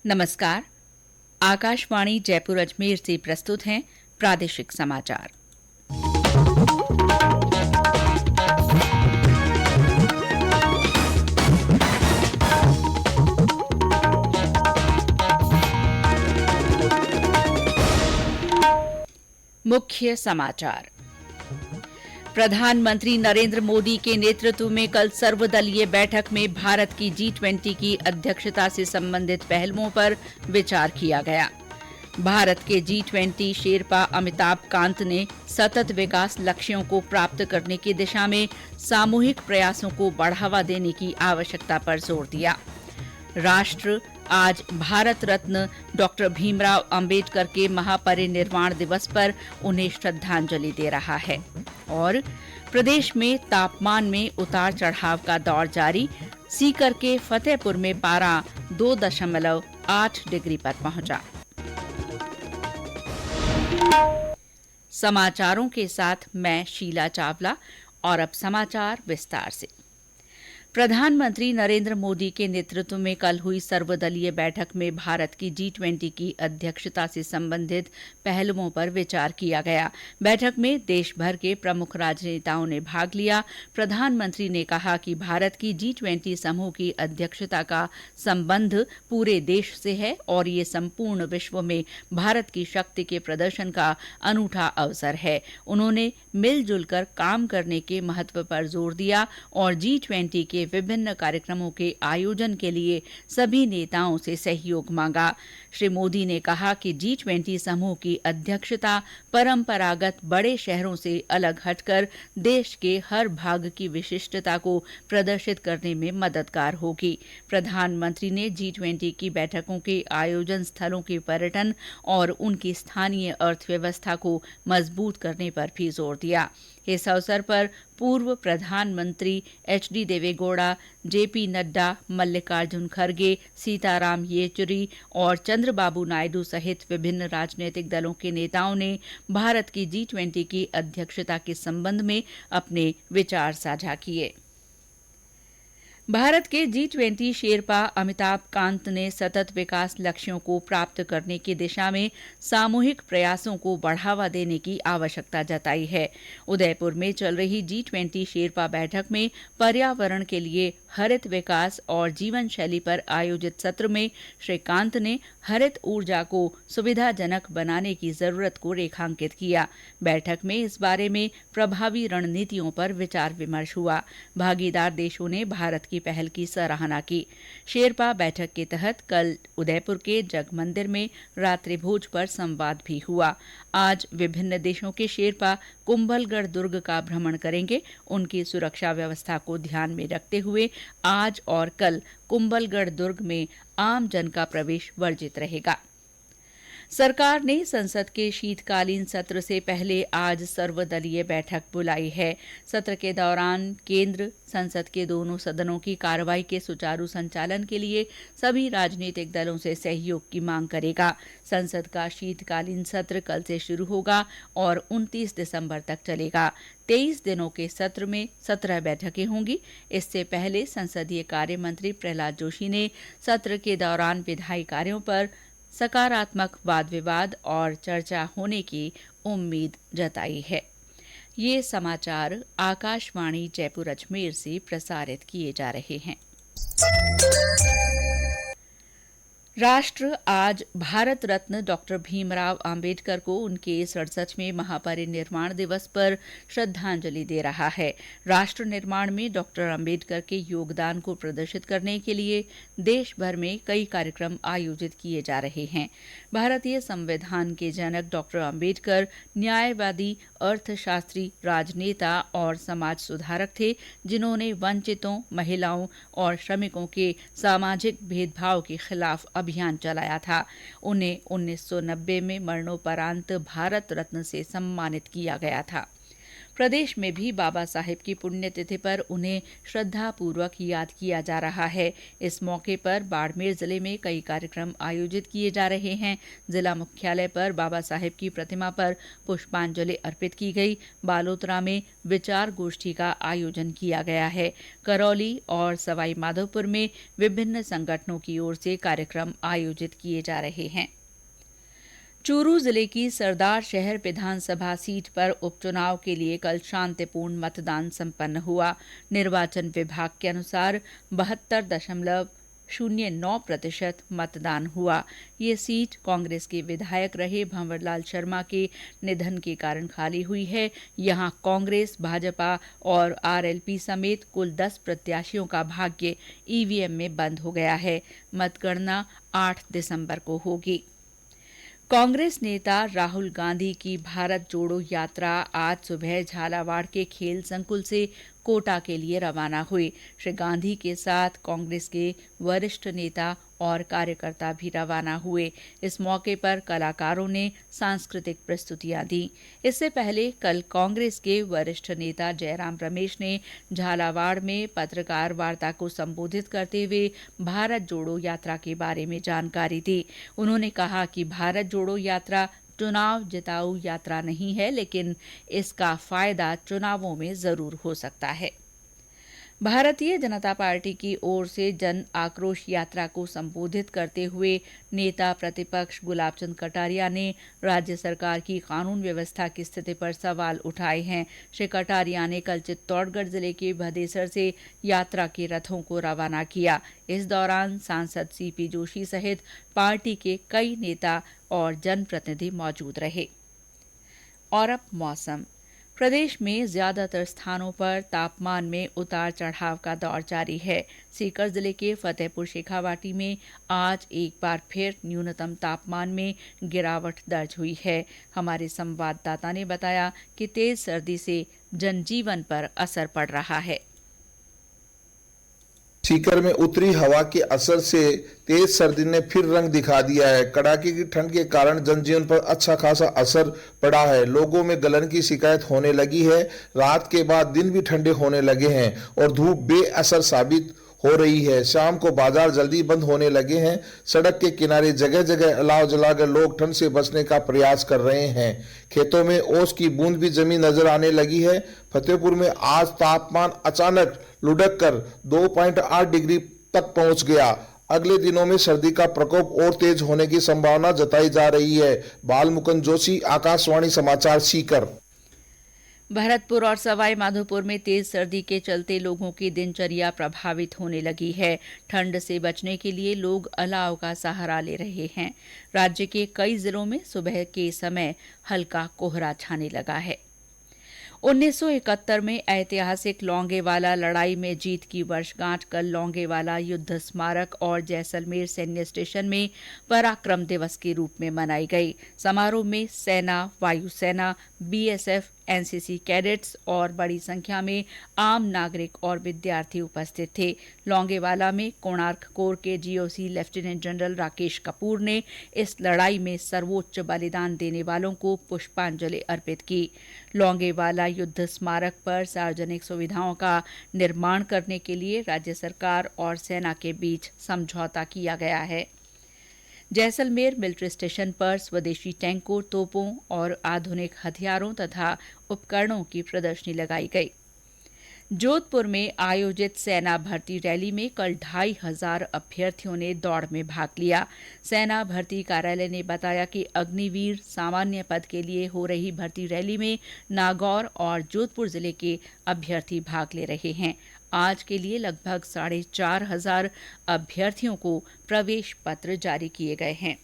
नमस्कार। आकाशवाणी जयपुर अजमेर से प्रस्तुत हैं प्रादेशिक समाचार। मुख्य समाचार। प्रधानमंत्री नरेंद्र मोदी के नेतृत्व में कल सर्वदलीय बैठक में भारत की G20 की अध्यक्षता से संबंधित पहलुओं पर विचार किया गया। भारत के G20 शेरपा अमिताभ कांत ने सतत विकास लक्ष्यों को प्राप्त करने की दिशा में सामूहिक प्रयासों को बढ़ावा देने की आवश्यकता पर जोर दिया। राष्ट्र आज भारत रत्न डॉक्टर भीमराव अंबेडकर के महापरिनिर्वाण दिवस पर उन्हें श्रद्धांजलि दे रहा है। और प्रदेश में तापमान में उतार चढ़ाव का दौर जारी। सीकर के फतेहपुर में पारा 2.8 डिग्री पर पहुंचा। समाचारों के साथ मैं शीला चावला। और अब समाचार विस्तार से। प्रधानमंत्री नरेंद्र मोदी के नेतृत्व में कल हुई सर्वदलीय बैठक में भारत की G20 की अध्यक्षता से संबंधित पहलुओं पर विचार किया गया। बैठक में देश भर के प्रमुख राजनेताओं ने भाग लिया। प्रधानमंत्री ने कहा कि भारत की G20 समूह की अध्यक्षता का संबंध पूरे देश से है और ये संपूर्ण विश्व में भारत की शक्ति के प्रदर्शन का अनूठा अवसर है। उन्होंने मिलजुल कर काम करने के महत्व पर जोर दिया और G20 के विभिन्न कार्यक्रमों के आयोजन के लिए सभी नेताओं से सहयोग मांगा। श्री मोदी ने कहा कि G20 समूह की अध्यक्षता परंपरागत बड़े शहरों से अलग हटकर देश के हर भाग की विशिष्टता को प्रदर्शित करने में मददगार होगी। प्रधानमंत्री ने G20 की बैठकों के आयोजन स्थलों के पर्यटन और उनकी स्थानीय अर्थव्यवस्था को मजबूत करने पर भी जोर दिया। इस अवसर पर पूर्व प्रधानमंत्री HD देवेगौड़ा, JP नड्डा, मल्लिकार्जुन खड़गे, सीताराम येचुरी और चंद्रबाबू नायडू सहित विभिन्न राजनीतिक दलों के नेताओं ने भारत की G20 की अध्यक्षता के संबंध में अपने विचार साझा किए। भारत के G20 शेरपा अमिताभ कांत ने सतत विकास लक्ष्यों को प्राप्त करने की दिशा में सामूहिक प्रयासों को बढ़ावा देने की आवश्यकता जताई है। उदयपुर में चल रही G20 शेरपा बैठक में पर्यावरण के लिए हरित विकास और जीवन शैली पर आयोजित सत्र में श्री कांत ने हरित ऊर्जा को सुविधाजनक बनाने की जरूरत को रेखांकित किया। बैठक में इस बारे में प्रभावी रणनीतियों पर विचार विमर्श हुआ। भागीदार देशों ने भारत की पहल की सराहना की। शेरपा बैठक के तहत कल उदयपुर के जग मंदिर में रात्रि भोज पर संवाद भी हुआ। आज विभिन्न देशों के शेरपा कुंभलगढ़ दुर्ग का भ्रमण करेंगे। उनकी सुरक्षा व्यवस्था को ध्यान में रखते हुए आज और कल कुंभलगढ़ दुर्ग में आम जन का प्रवेश वर्जित रहेगा। सरकार ने संसद के शीतकालीन सत्र से पहले आज सर्वदलीय बैठक बुलाई है। सत्र के दौरान केंद्र संसद के दोनों सदनों की कार्रवाई के सुचारू संचालन के लिए सभी राजनीतिक दलों से सहयोग की मांग करेगा। संसद का शीतकालीन सत्र कल से शुरू होगा और 29 दिसंबर तक चलेगा। 23 दिनों के सत्र में 17 बैठकें होंगी। इससे पहले संसदीय कार्य मंत्री प्रहलाद जोशी ने सत्र के दौरान विधायी कार्यों पर सकारात्मक वाद विवाद और चर्चा होने की उम्मीद जताई है। ये समाचार आकाशवाणी जयपुर अजमेर से प्रसारित किए जा रहे हैं। राष्ट्र आज भारत रत्न डॉक्टर भीमराव अंबेडकर को उनके 67वें महापरिनिर्वाण दिवस पर श्रद्धांजलि दे रहा है। राष्ट्र निर्माण में डॉक्टर अंबेडकर के योगदान को प्रदर्शित करने के लिए देश भर में कई कार्यक्रम आयोजित किए जा रहे हैं। भारतीय संविधान के जनक डॉक्टर अंबेडकर न्यायवादी, अर्थशास्त्री, राजनेता और समाज सुधारक थे, जिन्होंने वंचितों, महिलाओं और श्रमिकों के सामाजिक भेदभाव के खिलाफ अभियान चलाया था। उन्हें 1990 में मरणोपरांत भारत रत्न से सम्मानित किया गया था। प्रदेश में भी बाबा साहेब की पुण्यतिथि पर उन्हें श्रद्धापूर्वक याद किया जा रहा है। इस मौके पर बाड़मेर जिले में कई कार्यक्रम आयोजित किए जा रहे हैं। जिला मुख्यालय पर बाबा साहेब की प्रतिमा पर पुष्पांजलि अर्पित की गई। बालोतरा में विचार गोष्ठी का आयोजन किया गया है। करौली और सवाई माधोपुर में विभिन्न संगठनों की ओर से कार्यक्रम आयोजित किए जा रहे हैं। चूरू जिले की सरदार शहर विधानसभा सीट पर उपचुनाव के लिए कल शांतिपूर्ण मतदान संपन्न हुआ। निर्वाचन विभाग के अनुसार 72.09% मतदान हुआ। ये सीट कांग्रेस के विधायक रहे भंवरलाल शर्मा के निधन के कारण खाली हुई है। यहां कांग्रेस, भाजपा और आरएलपी समेत कुल 10 प्रत्याशियों का भाग्य ईवीएम में बंद हो गया है। मतगणना 8 दिसंबर को होगी। कांग्रेस नेता राहुल गांधी की भारत जोड़ो यात्रा आज सुबह झालावाड़ के खेल संकुल से कोटा के लिए रवाना हुई। श्री गांधी के साथ कांग्रेस के वरिष्ठ नेता और कार्यकर्ता भी रवाना हुए। इस मौके पर कलाकारों ने सांस्कृतिक प्रस्तुतियां दी। इससे पहले कल कांग्रेस के वरिष्ठ नेता जयराम रमेश ने झालावाड़ में पत्रकार वार्ता को संबोधित करते हुए भारत जोड़ो यात्रा के बारे में जानकारी दी। उन्होंने कहा कि भारत जोड़ो यात्रा चुनाव जिताऊ यात्रा नहीं है, लेकिन इसका फायदा चुनावों में जरूर हो सकता है। भारतीय जनता पार्टी की ओर से जन आक्रोश यात्रा को संबोधित करते हुए नेता प्रतिपक्ष गुलाब चंद कटारिया ने राज्य सरकार की कानून व्यवस्था की स्थिति पर सवाल उठाए हैं। श्री कटारिया ने कल चित्तौड़गढ़ जिले के भदेसर से यात्रा के रथों को रवाना किया। इस दौरान सांसद सीपी जोशी सहित पार्टी के कई नेता और जनप्रतिनिधि मौजूद रहे। और अब मौसम। प्रदेश में ज्यादातर स्थानों पर तापमान में उतार चढ़ाव का दौर जारी है। सीकर जिले के फतेहपुर शेखावाटी में आज एक बार फिर न्यूनतम तापमान में गिरावट दर्ज हुई है। हमारे संवाददाता ने बताया कि तेज सर्दी से जनजीवन पर असर पड़ रहा है। सीकर में उत्तरी हवा के असर से तेज सर्दी ने फिर रंग दिखा दिया है। कड़ाके की ठंड के कारण जनजीवन पर अच्छा खासा असर पड़ा है। लोगों में गलन की शिकायत होने लगी है। रात के बाद दिन भी ठंडे होने लगे हैं और धूप बेअसर साबित हो रही है। शाम को बाजार जल्दी बंद होने लगे हैं। सड़क के किनारे जगह जगह अलाव जलाकर लोग ठंड से बचने का प्रयास कर रहे हैं। खेतों में ओस की बूंद भी जमी नजर आने लगी है। फतेहपुर में आज तापमान अचानक लुढ़क कर 2.8 डिग्री तक पहुंच गया। अगले दिनों में सर्दी का प्रकोप और तेज होने की संभावना जताई जा रही है। बालमुकुंद जोशी, आकाशवाणी समाचार, सीकर। भरतपुर और सवाई माधोपुर में तेज सर्दी के चलते लोगों की दिनचर्या प्रभावित होने लगी है। ठंड से बचने के लिए लोग अलाव का सहारा ले रहे हैं। राज्य के कई जिलों में सुबह के समय हल्का कोहरा छाने लगा है। 1971 में ऐतिहासिक लौंगेवाला लड़ाई में जीत की वर्षगांठ कल लौंगेवाला युद्ध स्मारक और जैसलमेर सैन्य स्टेशन में पराक्रम दिवस के रूप में मनाई गई। समारोह में सेना, वायुसेना, बीएसएफ, एनसीसी कैडेट्स और बड़ी संख्या में आम नागरिक और विद्यार्थी उपस्थित थे। लौंगेवाला में कोणार्क कोर के GOC lieutenant general Rakesh Kapoor ने इस लड़ाई में सर्वोच्च बलिदान देने वालों को पुष्पांजलि अर्पित की। लौंगेवाला युद्ध स्मारक पर सार्वजनिक सुविधाओं का निर्माण करने के लिए राज्य सरकार और सेना के बीच समझौता किया गया है। जैसलमेर मिलिट्री स्टेशन पर स्वदेशी टैंकों, तोपों और आधुनिक हथियारों तथा उपकरणों की प्रदर्शनी लगाई गई। जोधपुर में आयोजित सेना भर्ती रैली में कल 2500 अभ्यर्थियों ने दौड़ में भाग लिया। सेना भर्ती कार्यालय ने बताया कि अग्निवीर सामान्य पद के लिए हो रही भर्ती रैली में नागौर और जोधपुर जिले के अभ्यर्थी भाग ले रहे हैं। आज के लिए लगभग 4500 अभ्यर्थियों को प्रवेश पत्र जारी किए गए हैं।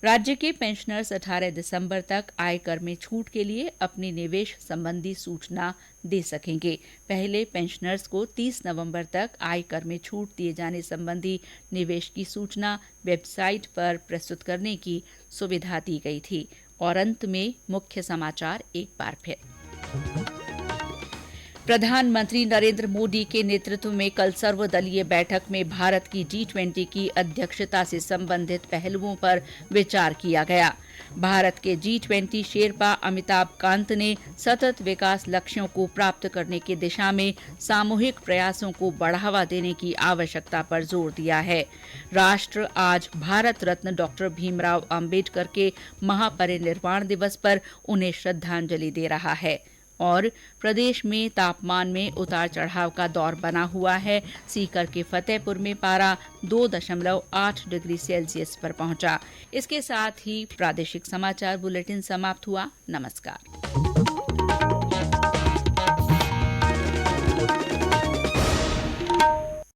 राज्य के पेंशनर्स 18 दिसंबर तक आयकर में छूट के लिए अपनी निवेश संबंधी सूचना दे सकेंगे। पहले पेंशनर्स को 30 नवंबर तक आयकर में छूट दिए जाने संबंधी निवेश की सूचना वेबसाइट पर प्रस्तुत करने की सुविधा दी गई थी। और अंत में मुख्य समाचार एक बार फिर। प्रधानमंत्री नरेंद्र मोदी के नेतृत्व में कल सर्वदलीय बैठक में भारत की G20 की अध्यक्षता से संबंधित पहलुओं पर विचार किया गया। भारत के G20 शेरपा अमिताभ कांत ने सतत विकास लक्ष्यों को प्राप्त करने की दिशा में सामूहिक प्रयासों को बढ़ावा देने की आवश्यकता पर जोर दिया है। राष्ट्र आज भारत रत्न डॉक्टर भीमराव अंबेडकर के महापरिनिर्वाण दिवस पर उन्हें श्रद्धांजलि दे रहा है और प्रदेश में तापमान में उतार चढ़ाव का दौर बना हुआ है। सीकर के फतेहपुर में पारा 2.8 डिग्री सेल्सियस पर पहुंचा। इसके साथ ही प्रादेशिक समाचार बुलेटिन समाप्त हुआ। नमस्कार।